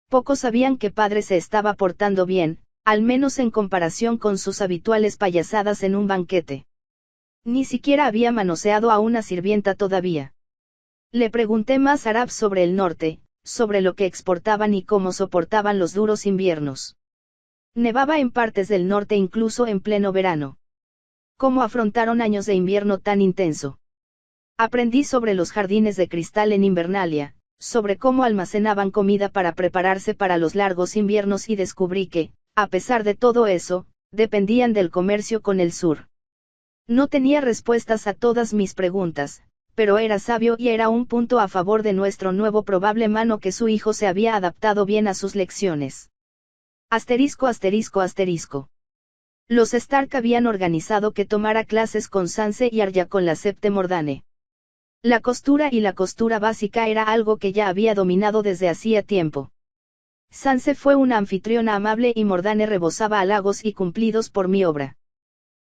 Pocos sabían que padre se estaba portando bien, al menos en comparación con sus habituales payasadas en un banquete. Ni siquiera había manoseado a una sirvienta todavía. Le pregunté más a Rab sobre el norte, sobre lo que exportaban y cómo soportaban los duros inviernos. Nevaba en partes del norte incluso en pleno verano. ¿Cómo afrontaron años de invierno tan intenso? Aprendí sobre los jardines de cristal en Invernalia, sobre cómo almacenaban comida para prepararse para los largos inviernos y descubrí que, a pesar de todo eso, dependían del comercio con el sur. No tenía respuestas a todas mis preguntas, pero era sabio y era un punto a favor de nuestro nuevo probable mano que su hijo se había adaptado bien a sus lecciones. Asterisco asterisco asterisco. Los Stark habían organizado que tomara clases con Sansa y Arya con la Septe Mordane. La costura y la costura básica era algo que ya había dominado desde hacía tiempo. Sansa fue una anfitriona amable y Mordane rebosaba halagos y cumplidos por mi obra.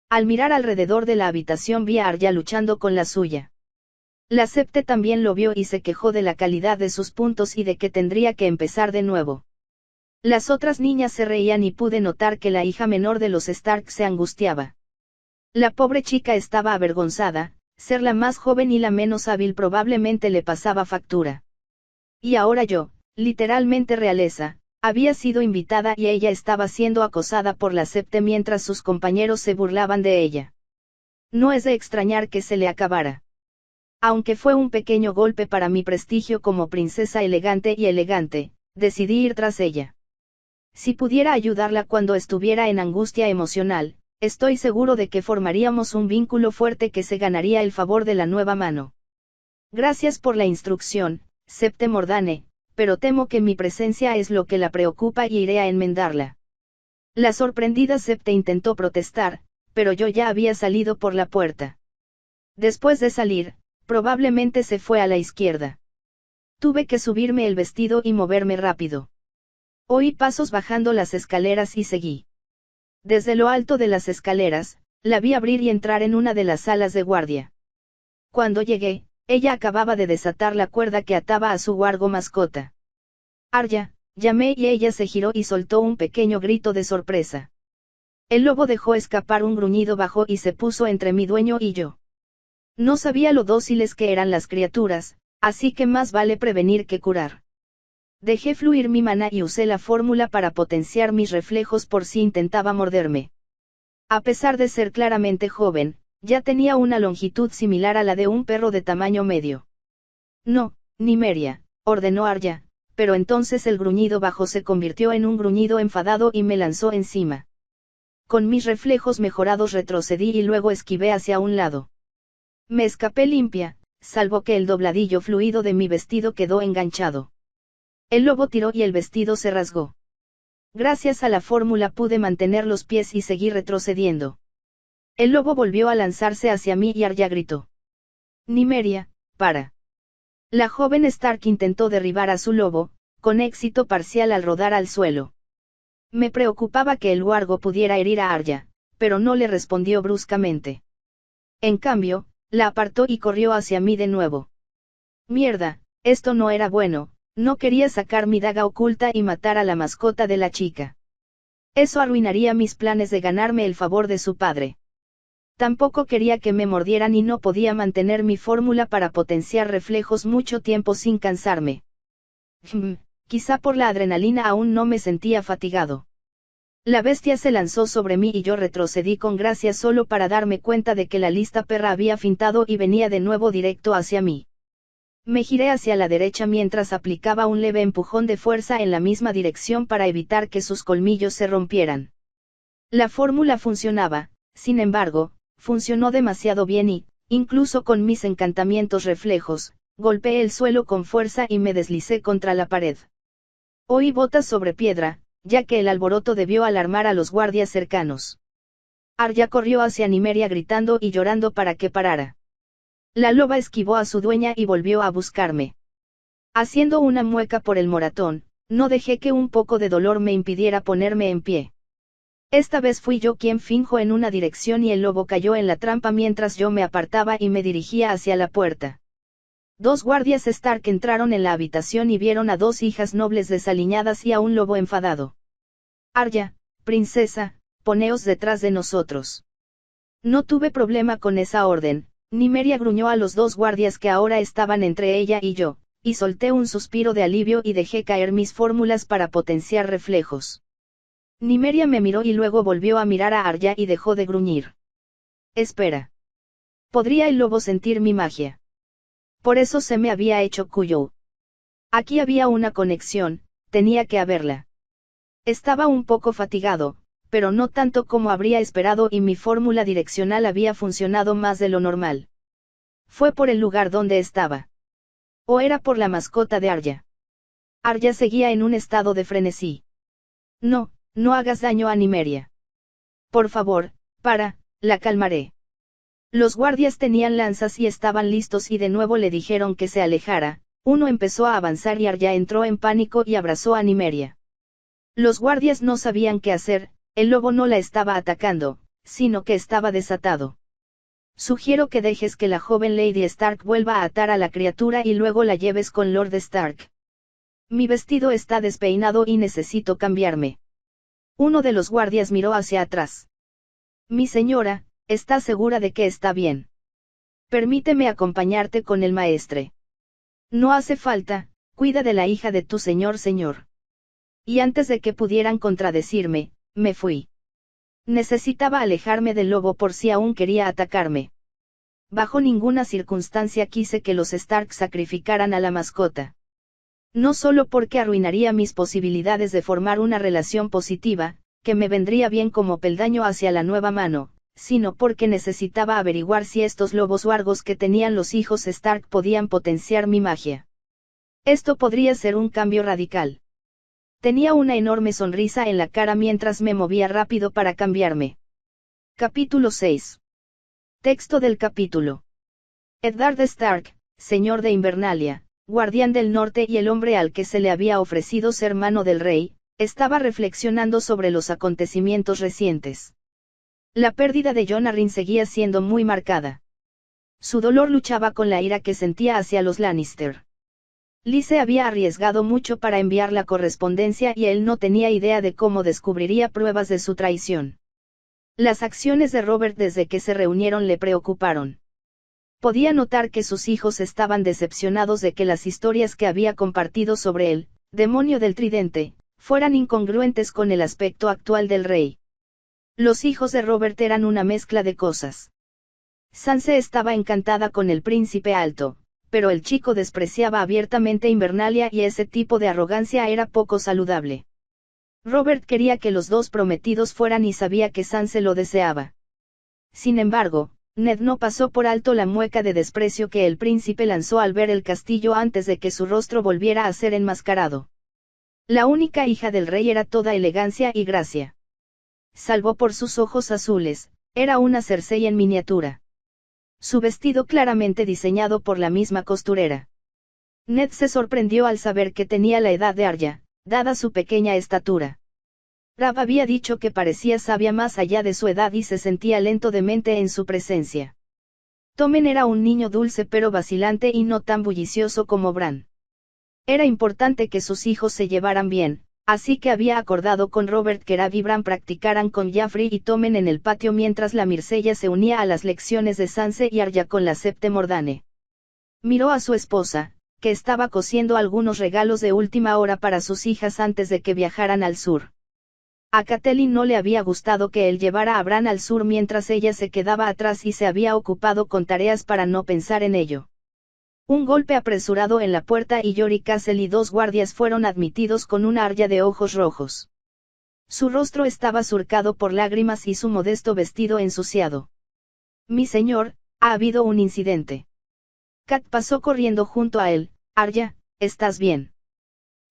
Al mirar alrededor de la habitación vi a Arya luchando con la suya. La Septe también lo vio y se quejó de la calidad de sus puntos y de que tendría que empezar de nuevo. Las otras niñas se reían y pude notar que la hija menor de los Stark se angustiaba. La pobre chica estaba avergonzada, ser la más joven y la menos hábil probablemente le pasaba factura. Y ahora yo, literalmente realeza, había sido invitada y ella estaba siendo acosada por la Septe mientras sus compañeros se burlaban de ella. No es de extrañar que se le acabara. Aunque fue un pequeño golpe para mi prestigio como princesa elegante y elegante, decidí ir tras ella. Si pudiera ayudarla cuando estuviera en angustia emocional, estoy seguro de que formaríamos un vínculo fuerte que se ganaría el favor de la nueva mano. Gracias por la instrucción, Septe Mordane, pero temo que mi presencia es lo que la preocupa y iré a enmendarla. La sorprendida Septe intentó protestar, pero yo ya había salido por la puerta. Después de salir, probablemente se fue a la izquierda. Tuve que subirme el vestido y moverme rápido. Oí pasos bajando las escaleras y seguí. Desde lo alto de las escaleras, la vi abrir y entrar en una de las salas de guardia. Cuando llegué, ella acababa de desatar la cuerda que ataba a su wargo mascota. Arya, llamé y ella se giró y soltó un pequeño grito de sorpresa. El lobo dejó escapar un gruñido bajo y se puso entre mi dueño y yo. No sabía lo dóciles que eran las criaturas, así que más vale prevenir que curar. Dejé fluir mi maná y usé la fórmula para potenciar mis reflejos por si intentaba morderme. A pesar de ser claramente joven, ya tenía una longitud similar a la de un perro de tamaño medio. No, Nymeria, ordenó Arya, pero entonces el gruñido bajo se convirtió en un gruñido enfadado y me lanzó encima. Con mis reflejos mejorados retrocedí y luego esquivé hacia un lado. Me escapé limpia, salvo que el dobladillo fluido de mi vestido quedó enganchado. El lobo tiró y el vestido se rasgó. Gracias a la fórmula pude mantener los pies y seguí retrocediendo. El lobo volvió a lanzarse hacia mí y Arya gritó: Nymeria, para. La joven Stark intentó derribar a su lobo, con éxito parcial al rodar al suelo. Me preocupaba que el huargo pudiera herir a Arya, pero no le respondió bruscamente. En cambio, la apartó y corrió hacia mí de nuevo. Mierda, esto no era bueno, no quería sacar mi daga oculta y matar a la mascota de la chica. Eso arruinaría mis planes de ganarme el favor de su padre. Tampoco quería que me mordieran y no podía mantener mi fórmula para potenciar reflejos mucho tiempo sin cansarme. Quizá por la adrenalina aún no me sentía fatigado. La bestia se lanzó sobre mí y yo retrocedí con gracia solo para darme cuenta de que la lista perra había fintado y venía de nuevo directo hacia mí. Me giré hacia la derecha mientras aplicaba un leve empujón de fuerza en la misma dirección para evitar que sus colmillos se rompieran. La fórmula funcionaba, sin embargo, funcionó demasiado bien y, incluso con mis encantamientos reflejos, golpeé el suelo con fuerza y me deslicé contra la pared. Oí botas sobre piedra, ya que el alboroto debió alarmar a los guardias cercanos. Arya corrió hacia Nymeria gritando y llorando para que parara. La loba esquivó a su dueña y volvió a buscarme. Haciendo una mueca por el moratón, no dejé que un poco de dolor me impidiera ponerme en pie. Esta vez fui yo quien fingió en una dirección y el lobo cayó en la trampa mientras yo me apartaba y me dirigía hacia la puerta. 2 guardias Stark entraron en la habitación y vieron a 2 hijas nobles desaliñadas y a un lobo enfadado. Arya, princesa, poneos detrás de nosotros. No tuve problema con esa orden. Nymeria gruñó a los 2 guardias que ahora estaban entre ella y yo, y solté un suspiro de alivio y dejé caer mis fórmulas para potenciar reflejos. Nymeria me miró y luego volvió a mirar a Arya y dejó de gruñir. Espera. ¿Podría el lobo sentir mi magia? Por eso se me había hecho cuyo. Aquí había una conexión, tenía que haberla. Estaba un poco fatigado, pero no tanto como habría esperado y mi fórmula direccional había funcionado más de lo normal. Fue por el lugar donde estaba. ¿O era por la mascota de Arya? Arya seguía en un estado de frenesí. No, no hagas daño a Nymeria. Por favor, la calmaré. Los guardias tenían lanzas y estaban listos y de nuevo le dijeron que se alejara. Uno empezó a avanzar y Arya entró en pánico y abrazó a Nymeria. Los guardias no sabían qué hacer, el lobo no la estaba atacando, sino que estaba desatado. Sugiero que dejes que la joven Lady Stark vuelva a atar a la criatura y luego la lleves con Lord Stark. Mi vestido está despeinado y necesito cambiarme. Uno de los guardias miró hacia atrás. Mi señora, ¿está segura de que está bien? Permíteme acompañarte con el maestre. No hace falta, cuida de la hija de tu señor. Y antes de que pudieran contradecirme, me fui. Necesitaba alejarme del lobo por si aún quería atacarme. Bajo ninguna circunstancia quise que los Stark sacrificaran a la mascota. No solo porque arruinaría mis posibilidades de formar una relación positiva, que me vendría bien como peldaño hacia la nueva mano, sino porque necesitaba averiguar si estos lobos huargos que tenían los hijos Stark podían potenciar mi magia. Esto podría ser un cambio radical. Tenía una enorme sonrisa en la cara mientras me movía rápido para cambiarme. Capítulo 6. Texto del capítulo. Eddard Stark, señor de Invernalia, guardián del norte y el hombre al que se le había ofrecido ser mano del rey, estaba reflexionando sobre los acontecimientos recientes. La pérdida de Jon Arryn seguía siendo muy marcada. Su dolor luchaba con la ira que sentía hacia los Lannister. Lee se había arriesgado mucho para enviar la correspondencia y él no tenía idea de cómo descubriría pruebas de su traición. Las acciones de Robert desde que se reunieron le preocuparon. Podía notar que sus hijos estaban decepcionados de que las historias que había compartido sobre el demonio del tridente fueran incongruentes con el aspecto actual del rey. Los hijos de Robert eran una mezcla de cosas. Sansa estaba encantada con el príncipe alto, pero el chico despreciaba abiertamente Invernalia y ese tipo de arrogancia era poco saludable. Robert quería que los dos prometidos fueran y sabía que Sansa lo deseaba. Sin embargo, Ned no pasó por alto la mueca de desprecio que el príncipe lanzó al ver el castillo antes de que su rostro volviera a ser enmascarado. La única hija del rey era toda elegancia y gracia. Salvo por sus ojos azules, era una Cersei en miniatura. Su vestido claramente diseñado por la misma costurera. Ned se sorprendió al saber que tenía la edad de Arya, dada su pequeña estatura. Rav había dicho que parecía sabia más allá de su edad y se sentía lento de mente en su presencia. Tommen era un niño dulce pero vacilante y no tan bullicioso como Bran. Era importante que sus hijos se llevaran bien, así que había acordado con Robert que Rav y Bran practicaran con Joffrey y Tommen en el patio mientras la Myrcella se unía a las lecciones de Sansa y Arya con la Septemordane. Miró a su esposa, que estaba cosiendo algunos regalos de última hora para sus hijas antes de que viajaran al sur. A Catelyn no le había gustado que él llevara a Bran al sur mientras ella se quedaba atrás y se había ocupado con tareas para no pensar en ello. Un golpe apresurado en la puerta y Jory Castle y dos guardias fueron admitidos con una Arya de ojos rojos. Su rostro estaba surcado por lágrimas y su modesto vestido ensuciado. «Mi señor, ha habido un incidente». Cat pasó corriendo junto a él. «Arya, ¿estás bien?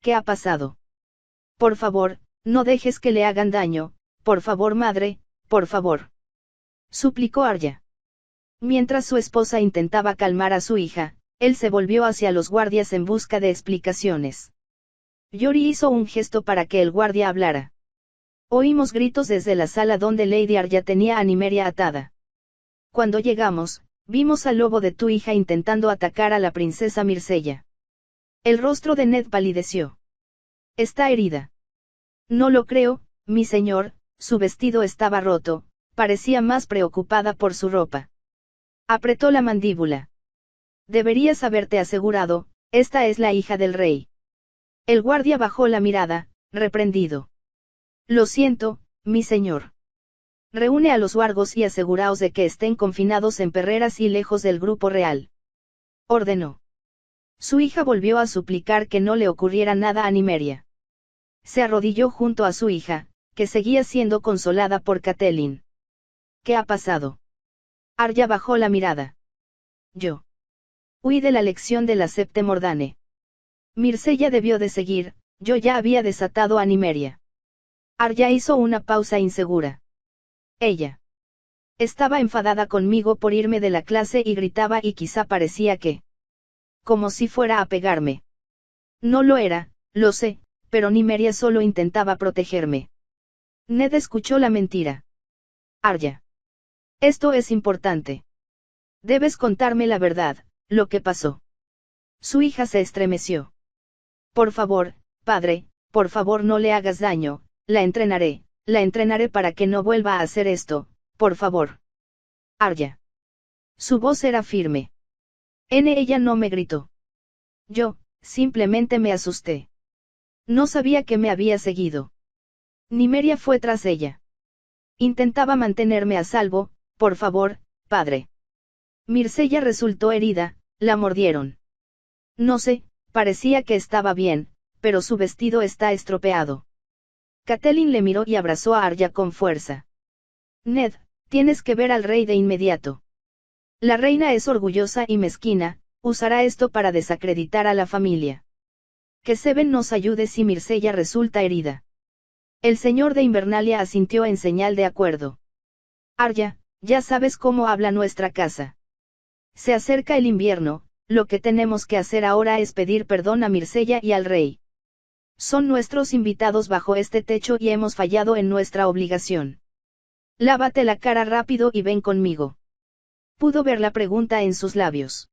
¿Qué ha pasado? Por favor, no dejes que le hagan daño, por favor madre, por favor», suplicó Arya. Mientras su esposa intentaba calmar a su hija, él se volvió hacia los guardias en busca de explicaciones. Jory hizo un gesto para que el guardia hablara. Oímos gritos desde la sala donde Lady Arya tenía a Nymeria atada. Cuando llegamos, vimos al lobo de tu hija intentando atacar a la princesa Myrcella. El rostro de Ned palideció. «¿Está herida?» «No lo creo, mi señor, su vestido estaba roto», parecía más preocupada por su ropa. Apretó la mandíbula. «Deberías haberte asegurado, esta es la hija del rey». El guardia bajó la mirada, reprendido. «Lo siento, mi señor. Reúne a los wargos y aseguraos de que estén confinados en perreras y lejos del grupo real», ordenó. Su hija volvió a suplicar que no le ocurriera nada a Nymeria. Se arrodilló junto a su hija, que seguía siendo consolada por Catelyn. «¿Qué ha pasado?» Arya bajó la mirada. «Yo huí de la lección de la Septemordane. Myrcella debió de seguir, yo ya había desatado a Nymeria». Arya hizo una pausa insegura. Ella estaba enfadada conmigo por irme de la clase y gritaba y quizá parecía que... como si fuera a pegarme. No lo era, lo sé, pero Nymeria solo intentaba protegerme. Ned escuchó la mentira. «Arya. Esto es importante. Debes contarme la verdad, lo que pasó». Su hija se estremeció. «Por favor, padre, por favor no le hagas daño, la entrenaré para que no vuelva a hacer esto, por favor». «Arya». Su voz era firme. Ella no me gritó. Yo, simplemente me asusté. No sabía que me había seguido. Nymeria fue tras ella. Intentaba mantenerme a salvo, por favor, padre. Myrcella resultó herida, la mordieron. No sé, parecía que estaba bien, pero su vestido está estropeado. Catelyn le miró y abrazó a Arya con fuerza. Ned, tienes que ver al rey de inmediato. La reina es orgullosa y mezquina, usará esto para desacreditar a la familia. Que Seven nos ayude si Myrcella resulta herida. El señor de Invernalia asintió en señal de acuerdo. Arya, ya sabes cómo habla nuestra casa. Se acerca el invierno, lo que tenemos que hacer ahora es pedir perdón a Myrcella y al rey. Son nuestros invitados bajo este techo y hemos fallado en nuestra obligación. Lávate la cara rápido y ven conmigo. Pudo ver la pregunta en sus labios.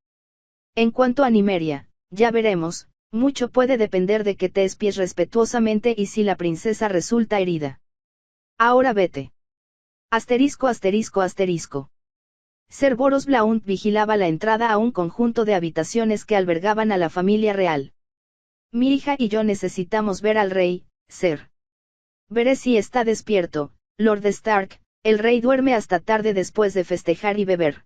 En cuanto a Nymeria, ya veremos. Mucho puede depender de que te espies respetuosamente y si la princesa resulta herida. Ahora vete. Asterisco asterisco asterisco. Ser Boros Blount vigilaba la entrada a un conjunto de habitaciones que albergaban a la familia real. Mi hija y yo necesitamos ver al rey, Ser. Veré si está despierto, Lord Stark, el rey duerme hasta tarde después de festejar y beber.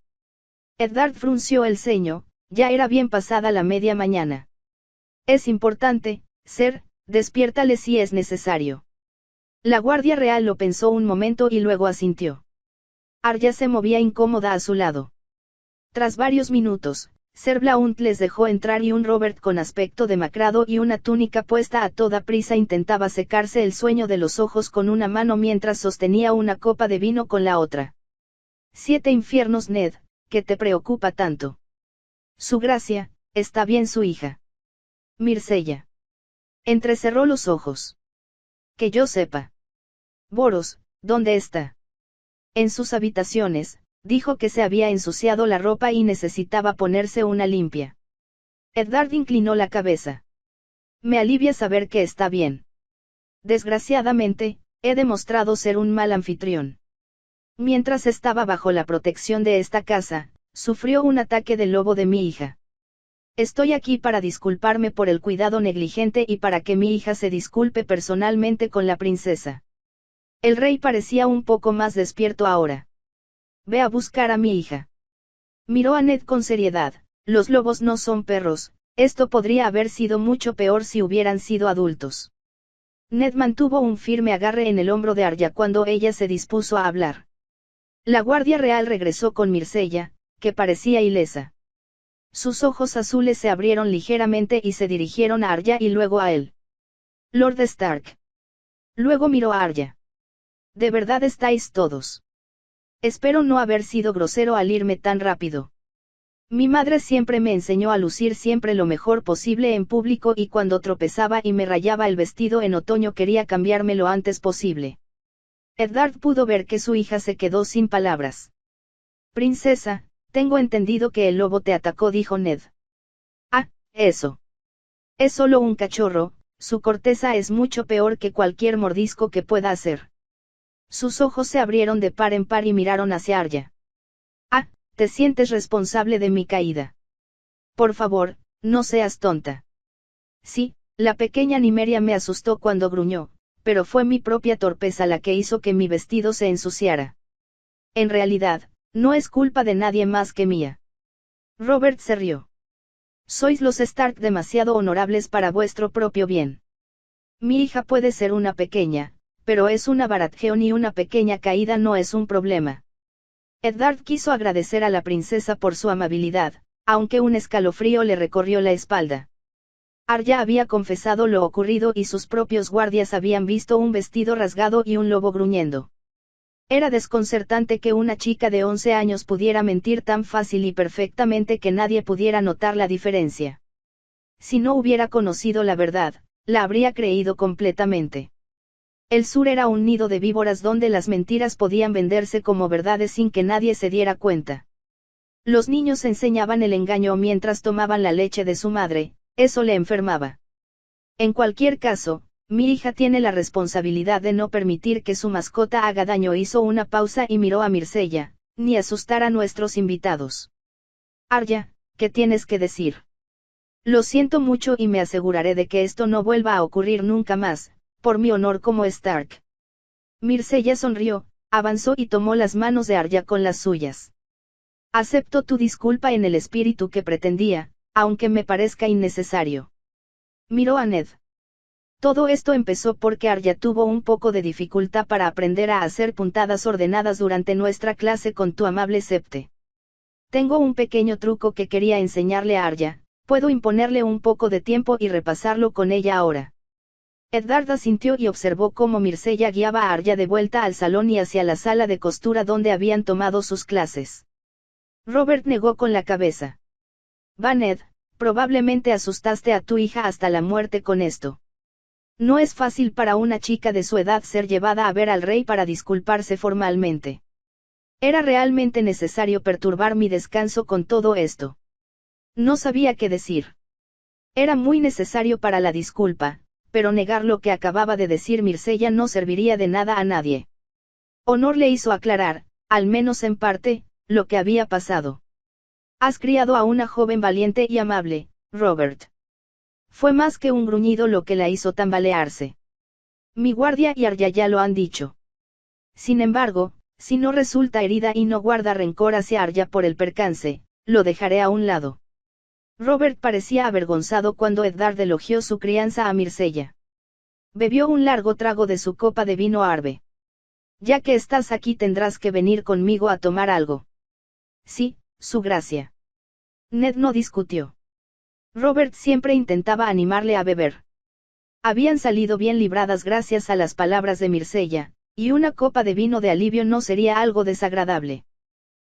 Eddard frunció el ceño, Ya era bien pasada la media mañana. Es importante, Ser, despiértale si es necesario. La guardia real lo pensó un momento y luego asintió. Arya se movía incómoda a su lado. Tras varios minutos, Ser Blount les dejó entrar y un Robert con aspecto demacrado y una túnica puesta a toda prisa intentaba secarse el sueño de los ojos con una mano mientras sostenía una copa de vino con la otra. 7 infiernos, Ned, ¿qué te preocupa tanto? Su gracia, está bien su hija. Myrcella. Entrecerró los ojos. Que yo sepa. Boros, ¿dónde está? En sus habitaciones, dijo que se había ensuciado la ropa y necesitaba ponerse una limpia. Eddard inclinó la cabeza. Me alivia saber que está bien. Desgraciadamente, he demostrado ser un mal anfitrión. Mientras estaba bajo la protección de esta casa, sufrió un ataque del lobo de mi hija. Estoy aquí para disculparme por el cuidado negligente y para que mi hija se disculpe personalmente con la princesa. El rey parecía un poco más despierto ahora. Ve a buscar a mi hija. Miró a Ned con seriedad. Los lobos no son perros, esto podría haber sido mucho peor si hubieran sido adultos. Ned mantuvo un firme agarre en el hombro de Arya cuando ella se dispuso a hablar. La guardia real regresó con Myrcella, que parecía ilesa. Sus ojos azules se abrieron ligeramente y se dirigieron a Arya y luego a él. Lord Stark. Luego miró a Arya. ¿De verdad estáis todos? Espero no haber sido grosero al irme tan rápido. Mi madre siempre me enseñó a lucir siempre lo mejor posible en público y cuando tropezaba y me rayaba el vestido en otoño quería cambiarme lo antes posible. Eddard pudo ver que su hija se quedó sin palabras. Princesa, tengo entendido que el lobo te atacó, dijo Ned. Ah, eso. Es solo un cachorro, su corteza es mucho peor que cualquier mordisco que pueda hacer. Sus ojos se abrieron de par en par y miraron hacia Arya. Ah, ¿te sientes responsable de mi caída? Por favor, no seas tonta. Sí, la pequeña Nymeria me asustó cuando gruñó, pero fue mi propia torpeza la que hizo que mi vestido se ensuciara. En realidad, no es culpa de nadie más que mía. Robert se rió. Sois los Stark demasiado honorables para vuestro propio bien. Mi hija puede ser una pequeña, pero es una Baratheon y una pequeña caída no es un problema. Eddard quiso agradecer a la princesa por su amabilidad, aunque un escalofrío le recorrió la espalda. Arya había confesado lo ocurrido y sus propios guardias habían visto un vestido rasgado y un lobo gruñendo. Era desconcertante que una chica de 11 años pudiera mentir tan fácil y perfectamente que nadie pudiera notar la diferencia. Si no hubiera conocido la verdad, la habría creído completamente. El sur era un nido de víboras donde las mentiras podían venderse como verdades sin que nadie se diera cuenta. Los niños enseñaban el engaño mientras tomaban la leche de su madre, eso le enfermaba. En cualquier caso, mi hija tiene la responsabilidad de no permitir que su mascota haga daño. Hizo una pausa y miró a Myrcella, ni asustar a nuestros invitados. Arya, ¿qué tienes que decir? Lo siento mucho y me aseguraré de que esto no vuelva a ocurrir nunca más, por mi honor como Stark. Myrcella sonrió, avanzó y tomó las manos de Arya con las suyas. Acepto tu disculpa en el espíritu que pretendía, aunque me parezca innecesario. Miró a Ned. Todo esto empezó porque Arya tuvo un poco de dificultad para aprender a hacer puntadas ordenadas durante nuestra clase con tu amable septe. Tengo un pequeño truco que quería enseñarle a Arya, puedo imponerle un poco de tiempo y repasarlo con ella ahora. Eddard asintió y observó cómo Myrcella guiaba a Arya de vuelta al salón y hacia la sala de costura donde habían tomado sus clases. Robert negó con la cabeza. Va Ned, probablemente asustaste a tu hija hasta la muerte con esto. No es fácil para una chica de su edad ser llevada a ver al rey para disculparse formalmente. Era realmente necesario perturbar mi descanso con todo esto. No sabía qué decir. Era muy necesario para la disculpa, pero negar lo que acababa de decir Myrcella no serviría de nada a nadie. Honor le hizo aclarar, al menos en parte, lo que había pasado. Has criado a una joven valiente y amable, Robert. Fue más que un gruñido lo que la hizo tambalearse. Mi guardia y Arya ya lo han dicho. Sin embargo, si no resulta herida y no guarda rencor hacia Arya por el percance, lo dejaré a un lado. Robert parecía avergonzado cuando Eddard elogió su crianza a Mircella. Bebió un largo trago de su copa de vino Arbe. Ya que estás aquí tendrás que venir conmigo a tomar algo. Sí, su gracia. Ned no discutió. Robert siempre intentaba animarle a beber. Habían salido bien libradas gracias a las palabras de Mircella, y una copa de vino de alivio no sería algo desagradable.